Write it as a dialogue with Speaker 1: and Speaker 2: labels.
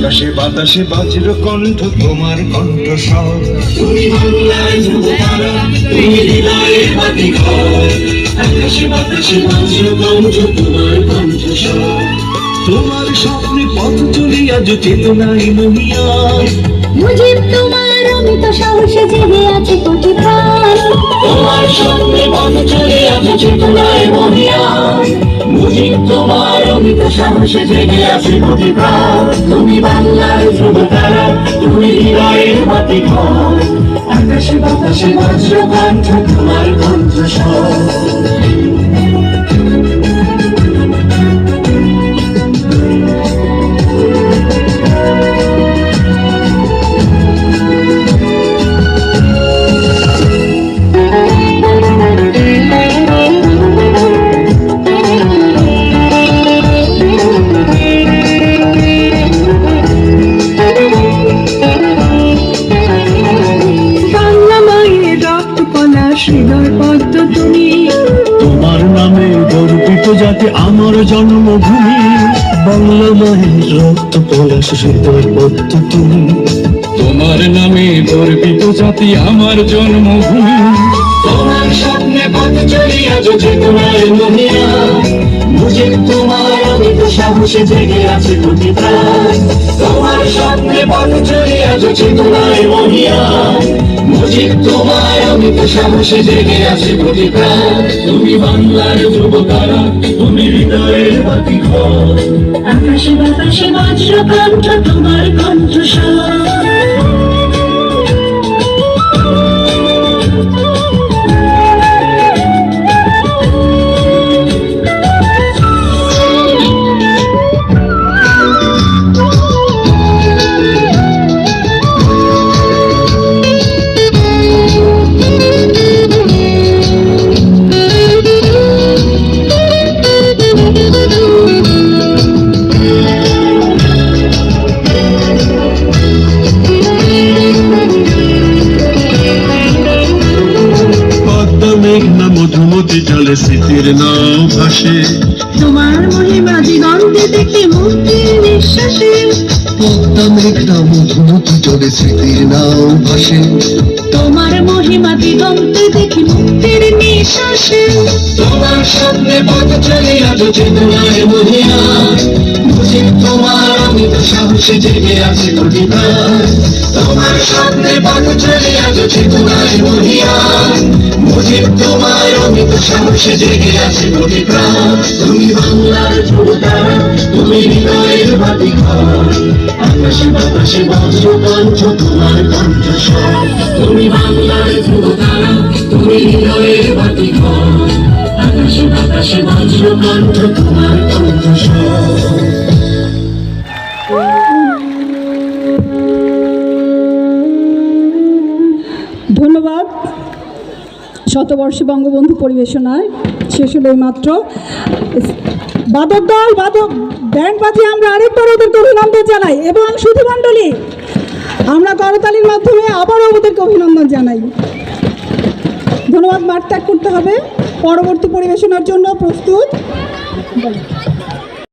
Speaker 1: আকাশে বাতাসে বজ্র কণ্ঠ তোমার কণ্ঠস্বর। তুমি বাংলার ধ্রুব তারা, তুমি হৃদয়ের বাতিঘর। আকাশে বাতাসে বজ্র কণ্ঠ তোমার কণ্ঠস্বর। তোমার স্বপ্নে পথ চলি আজ চেতনায় মহিয়া।
Speaker 2: মুজিব তোমার অমিত সাহসে জেগে আছে কোটি প্রাণ।
Speaker 1: তোমার স্বপ্নে পথ চলি আজ চেতনায় মহিয়া। মুজিব তোমার অমিত সাহসে জেগে আছে কোটি প্রাণ। তুমি বাংলার ধ্রুব তারা, তুমি হৃদয়ের বাতিঘর। আকাশে বাতাসে বজ্র কণ্ঠ তোমার কণ্ঠস্বর।
Speaker 3: তোমার নামে গর্বিত জাতি আমার জন্মভূমি। বাংলা মায়ের রক্ত পলাশ হৃদয় পদ্ম তুমি।
Speaker 1: তোমার নামে গর্বিত জাতি আমার জন্মভূমি। তোমার স্বপ্নে পথ চলি আজ চেতনায় মহিয়া। মুজিব তোমার অমিত সাহসে জেগে আছে কোটি প্রাণ। তোমার স্বপ্নে পথ চলি আজ চেতনায় মহিয়া। মুজিব তোমার অমিত সাহসে জেগে আছে কোটি প্রাণ। তুমি বাংলার ধ্রুব তারা, তুমি হৃদয়ের বাতিঘর।
Speaker 2: আকাশে বাতাসে বজ্র কণ্ঠ তোমার কণ্ঠস্বর।
Speaker 3: মেঘনা মধুমতি জলে স্মৃতির নাও ভাসে।
Speaker 2: তোমার মহিমা দিগন্তে দেখি মুক্তির নিঃশ্বাসে।
Speaker 3: পদ্মা মেঘনা মধুমতি জলে স্মৃতির নাও ভাসে।
Speaker 2: তোমার মহিমা দিগন্তে দেখি মুক্তির নিঃশ্বাসে।
Speaker 1: তোমার স্বপ্নে পথ চলি আজ চেতনায় মহিয়া। মুজিব তোমার অমিত সাহসে জেগে আছে কোটি প্রাণ। তোমার স্বপ্নে পথ চলি আজ চেতনায় মহিয়া। মুজিব তোমার অমিত সাহসে জেগে আছে কোটি প্রাণ। তুমি বাংলার ধ্রুব তারা, তুমি হৃদয়ের বাতিঘর। আকাশে বাতাসে বজ্র কণ্ঠ তোমার কণ্ঠস্বর। তুমি বাংলার ধ্রুব তারা, তুমি হৃদয়ের বাতিঘর। আকাশে বাতাসে বজ্র কণ্ঠ তোমার কণ্ঠস্বর।
Speaker 4: ধন্যবাদ। শতবর্ষী বঙ্গবন্ধু পরিবেশনায় শেষ হলো মাত্র। বাদক দল, বাদক ব্যান্ড বাজিয়ে আমরা আরেকবার ওদেরকে অভিনন্দন জানাই এবং সুধীমণ্ডলী আমরা করতালির মাধ্যমে আবারও ওদেরকে অভিনন্দন জানাই। ধন্যবাদ। মাঠ ত্যাগ করতে হবে। পরবর্তী পরিবেশনার জন্য প্রস্তুত।